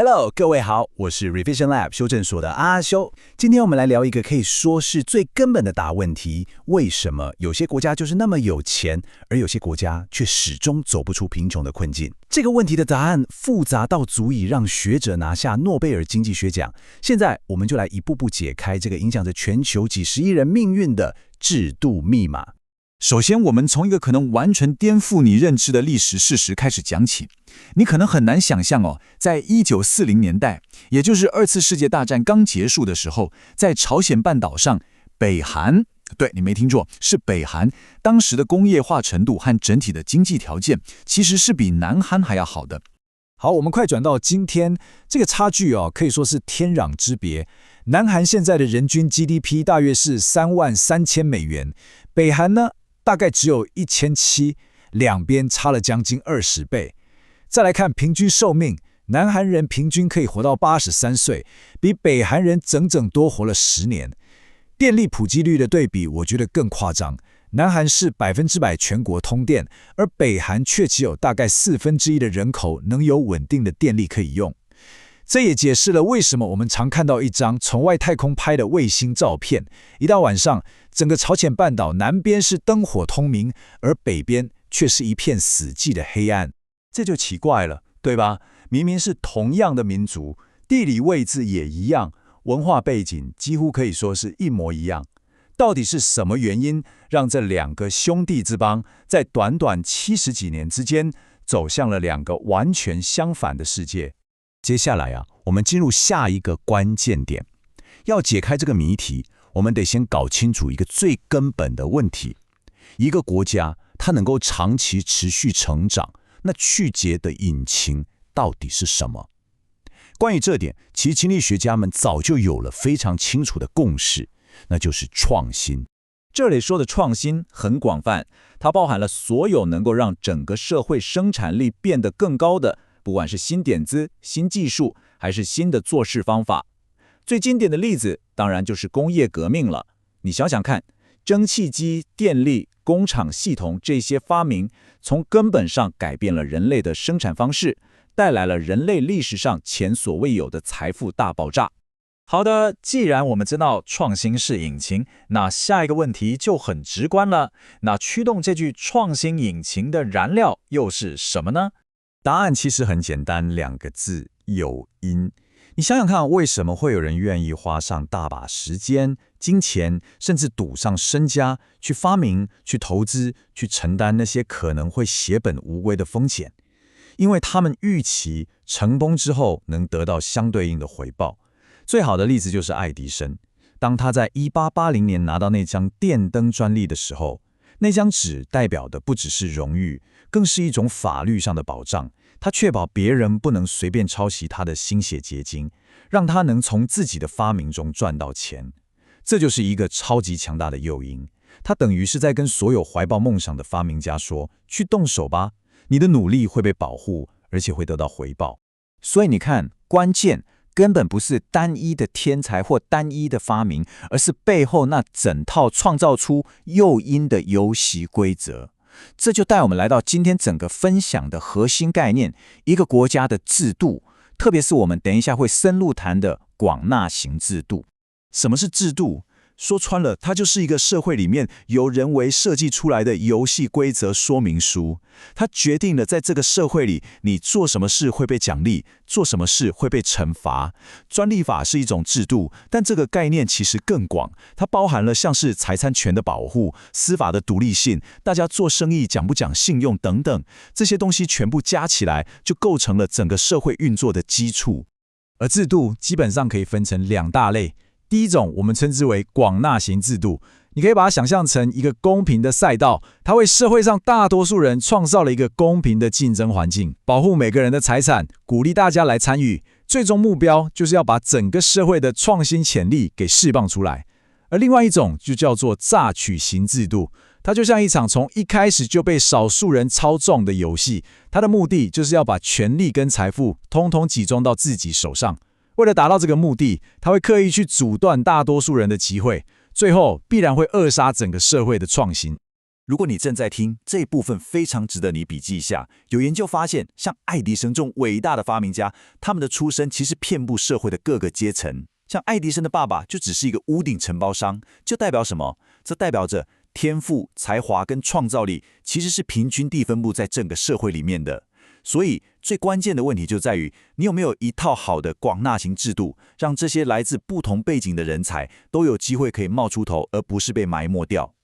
Hello， 各位好，我是 Revision Lab 修正所的阿修。今天我們來聊一個可以說是最根本的大問題：為什麼有些國家就是那麼有錢，而有些國家卻始終走不出貧窮的困境？這個問題的答案複雜到足以讓學者拿下諾貝爾經濟學獎。現在我們就來一步步解開這個影響着全球幾十億人命運的制度密碼。首先，我們從一個可能完全顛覆你認知的歷史事實開始講起。你可能很難想象在1940年代，也就是二次世界大戰剛結束的時候，在朝鮮半島上，北韓，對，你沒聽錯，是北韓，當時的工業化程度和整體的經濟條件，其實是比南韓還要好的。好，我們快轉到今天，這個差距可以說是天壤之別。南韓現在的人均 GDP 大約是$33,000，北韓呢，大概只有1700，兩邊差了將近20倍。再來看平均壽命，南韓人平均可以活到83歲，比北韓人整整多活了10年。電力普及率的對比，我覺得更誇張。南韓是100%全國通電，而北韓卻只有大概1/4的人口能有穩定的電力可以用。這也解釋了為什麼我們常看到一張從外太空拍的衛星照片，一到晚上，整個朝鮮半島南邊是燈火通明，而北邊卻是一片死寂的黑暗。這就奇怪了，對吧？明明是同樣的民族，地理位置也一樣，文化背景幾乎可以說是一模一樣。到底是什麼原因讓這兩個兄弟之邦在短短70幾年之間走向了兩個完全相反的世界？接下來我們進入下一個關鍵點。要解開這個謎題，我們得先搞清楚一個最根本的問題：一個國家它能夠長期持續成長，那去解的引擎到底是什麼？關於這點，其實經濟學家們早就有了非常清楚的共識，那就是創新。這裡說的創新很廣泛，它包含了所有能夠讓整個社會生產力變得更高的，不管是新點子、新技術，還是新的做事方法。最經典的例子，當然就是工業革命了。你想想看，蒸汽機、電力、工廠系統這些發明，從根本上改變了人類的生產方式，帶來了人類歷史上前所未有的財富大爆炸。好的，既然我們知道創新是引擎，那下一個問題就很直觀了。那驅動這具創新引擎的燃料又是什麼呢？答案其實很簡單，2個字：誘因。你想想看，為什麼會有人願意花上大把時間、金錢，甚至賭上身家，去發明、去投資、去承擔那些可能會血本無歸的風險？因為他們預期成功之後能得到相對應的回報。最好的例子就是愛迪生，當他在1880年拿到那張電燈專利的時候，那張紙代表的不只是榮譽，更是一種法律上的保障。他確保別人不能隨便抄襲他的心血結晶，讓他能從自己的發明中賺到錢。這就是一個超級強大的誘因。他等於是在跟所有懷抱夢想的發明家說：去動手吧，你的努力會被保護，而且會得到回報。所以你看，關鍵根本不是單一的天才或單一的發明，而是背後那整套創造出誘因的遊戲規則。這就帶我們來到今天整個分享的核心概念：一個國家的制度，特別是我們等一下會深入談的廣納型制度。什麼是制度？說穿了，它就是一個社會裡面由人為設計出來的遊戲規則說明書。它決定了在這個社會裡，你做什麼事會被獎勵，做什麼事會被懲罰。專利法是一種制度，但這個概念其實更廣，它包含了像是財產權的保護、司法的獨立性、大家做生意講不講信用等等，這些東西全部加起來，就構成了整個社會運作的基礎。而制度基本上可以分成2大類。第一種，我們稱之為廣納型制度，你可以把它想象成一個公平的賽道，它為社會上大多數人創造了一個公平的競爭環境，保護每個人的財產，鼓勵大家來參與，最終目標就是要把整個社會的創新潛力給釋放出來。而另外一種就叫做榨取型制度，它就像一場從一開始就被少數人操縱的遊戲，它的目的就是要把權力跟財富通通集中到自己手上。為了達到這個目的，他會刻意去阻斷大多數人的機會，最後必然會扼殺整個社會的創新。如果你正在聽，這一部分非常值得你筆記一下。有研究發現，像愛迪生這種偉大的發明家，他們的出身其實遍布社會的各個階層。像愛迪生的爸爸就只是一個屋頂承包商，這代表什麼？這代表着天賦、才華跟創造力其實是平均地分布在整個社會裡面的。所以最關鍵的問題就在於，你有沒有一套好的廣納型制度，讓這些來自不同背景的人才都有機會可以冒出頭，而不是被埋沒掉。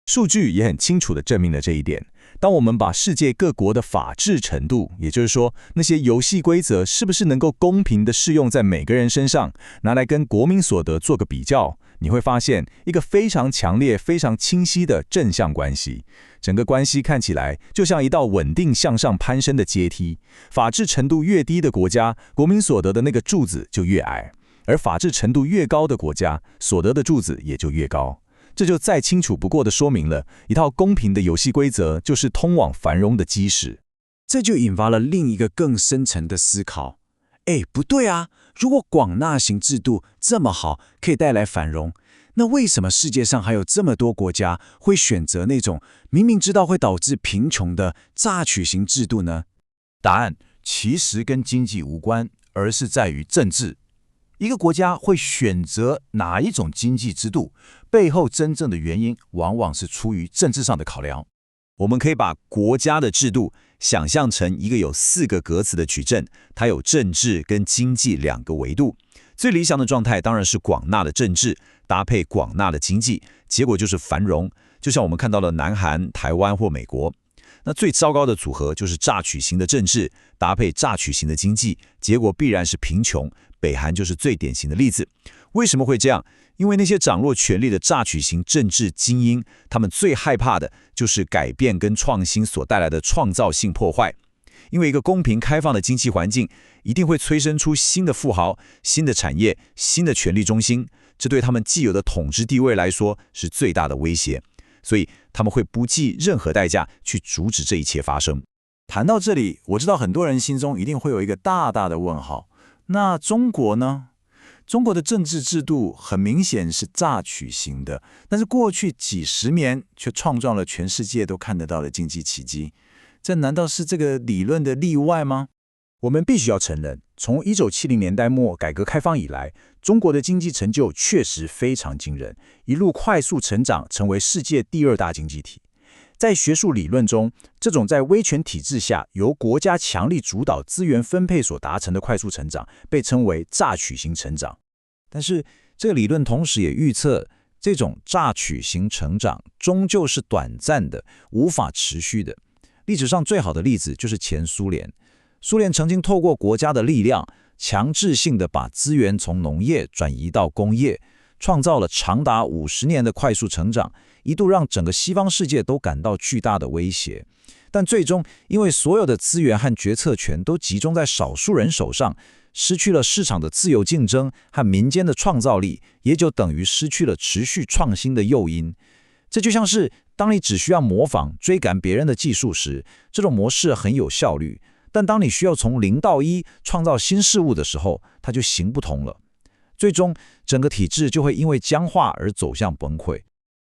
數據也很清楚地證明了這一點。當我們把世界各國的法治程度，也就是說那些遊戲規則是不是能夠公平地適用在每個人身上，拿來跟國民所得做個比較，你會發現一個非常強烈、非常清晰的正向關係。整個關係看起來就像一道穩定向上攀升的階梯。法治程度越低的國家，國民所得的那個柱子就越矮；而法治程度越高的國家，所得的柱子也就越高。這就再清楚不過地說明了，一套公平的遊戲規則就是通往繁榮的基石。這就引發了另一個更深層的思考。不對啊，如果廣納型制度這麼好，可以帶來繁榮，那為什麼世界上還有這麼多國家會選擇那種明明知道會導致貧窮的榨取型制度呢？答案其實跟經濟無關，而是在於政治。一個國家會選擇哪一種經濟制度，背後真正的原因往往是出於政治上的考量。我們可以把國家的制度想象成一個有4個格子的矩陣，它有政治跟經濟2個維度。最理想的狀態當然是廣納的政治搭配廣納的經濟，結果就是繁榮，就像我們看到的南韓、台灣或美國。那最糟糕的組合就是榨取型的政治搭配榨取型的經濟，結果必然是貧窮。北韓就是最典型的例子。為什麼會這樣？因為那些掌握權力的榨取型政治精英，他們最害怕的就是改變跟創新所帶來的創造性破壞。因為一個公平開放的經濟環境，一定會催生出新的富豪、新的產業、新的權力中心，這對他們既有的統治地位來說是最大的威脅。所以他們會不計任何代價去阻止這一切發生。談到這裡，我知道很多人心中一定會有一個大大的問號。那中國呢？中國的政治制度很明顯是榨取型的，但是過去幾十年卻創造了全世界都看得到的經濟奇蹟。這難道是這個理論的例外嗎？我們必須要承認，從1970年代末改革開放以來，中國的經濟成就確實非常驚人，一路快速成長，成為世界第2大經濟體。在學術理論中，這種在威權體制下由國家強力主導資源分配所達成的快速成長，被稱為榨取型成長。但是，這個理論同時也預測，這種榨取型成長終究是短暫的，無法持續的。歷史上最好的例子就是前蘇聯。蘇聯曾經透過國家的力量，強制性的把資源從農業轉移到工業，創造了長達50年的快速成長，一度讓整個西方世界都感到巨大的威脅。但最終，因為所有的資源和決策權都集中在少數人手上，失去了市場的自由競爭和民間的創造力，也就等於失去了持續創新的誘因。這就像是當你只需要模仿、追趕別人的技術時，這種模式很有效率。但當你需要從0到1創造新事物的時候，它就行不通了。最終，整個體制就會因為僵化而走向崩潰。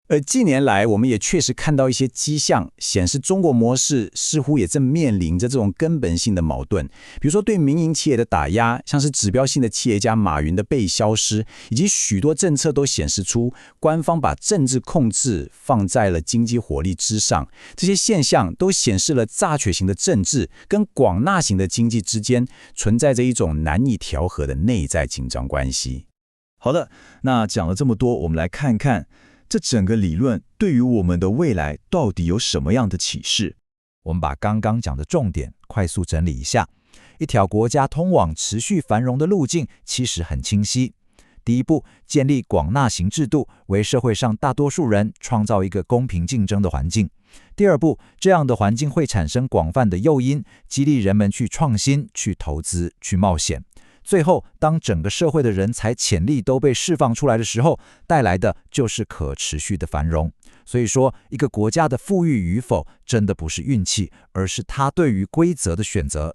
而近年來，我們也確實看到一些跡象，顯示中國模式似乎也正面臨着這種根本性的矛盾。比如說，對民營企業的打壓，像是指標性的企業家馬雲的被消失，以及許多政策都顯示出官方把政治控制放在了經濟活力之上。這些現象都顯示了榨取型的政治跟廣納型的經濟之間存在着一種難以調和的內在緊張關係。好的，那講了這麼多，我們來看看這整個理論對於我們的未來到底有什麼樣的啟示？我們把剛剛講的重點快速整理一下。一條國家通往持續繁榮的路徑其實很清晰。第一步，建立廣納型制度，為社會上大多數人創造一個公平競爭的環境。第二步，這樣的環境會產生廣泛的誘因，激勵人們去創新、去投資、去冒險。最後，當整個社會的人才潛力都被釋放出來的時候，帶來的就是可持續的繁榮。所以說，一個國家的富裕與否，真的不是運氣，而是它對於規則的選擇。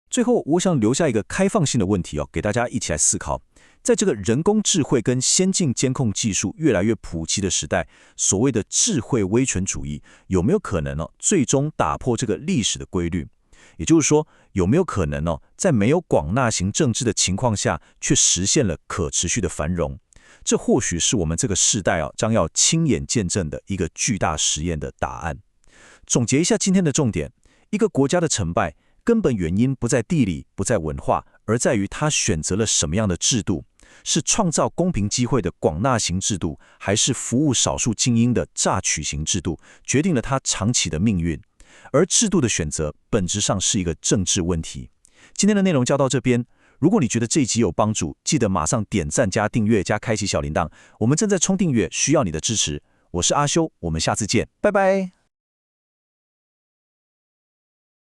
最後，我想留下一個開放性的問題給大家一起來思考。在這個人工智慧跟先進監控技術越來越普及的時代，所謂的智慧威權主義有沒有可能最終打破這個歷史的規律？也就是說，有沒有可能在沒有廣納型政治的情況下，卻實現了可持續的繁榮？這或許是我們這個世代將要親眼見證的一個巨大實驗的答案。總結一下今天的重點：一個國家的成敗，根本原因不在地理，不在文化，而在於它選擇了什麼樣的制度。是創造公平機會的廣納型制度，還是服務少數精英的榨取型制度，決定了它長期的命運。而制度的選擇本質上是一個政治問題。今天的內容就到這邊。如果你覺得這一集有幫助，記得馬上點讚加訂閱加開啟小鈴鐺。我們正在衝訂閱，需要你的支持。我是阿修，我們下次見，拜拜。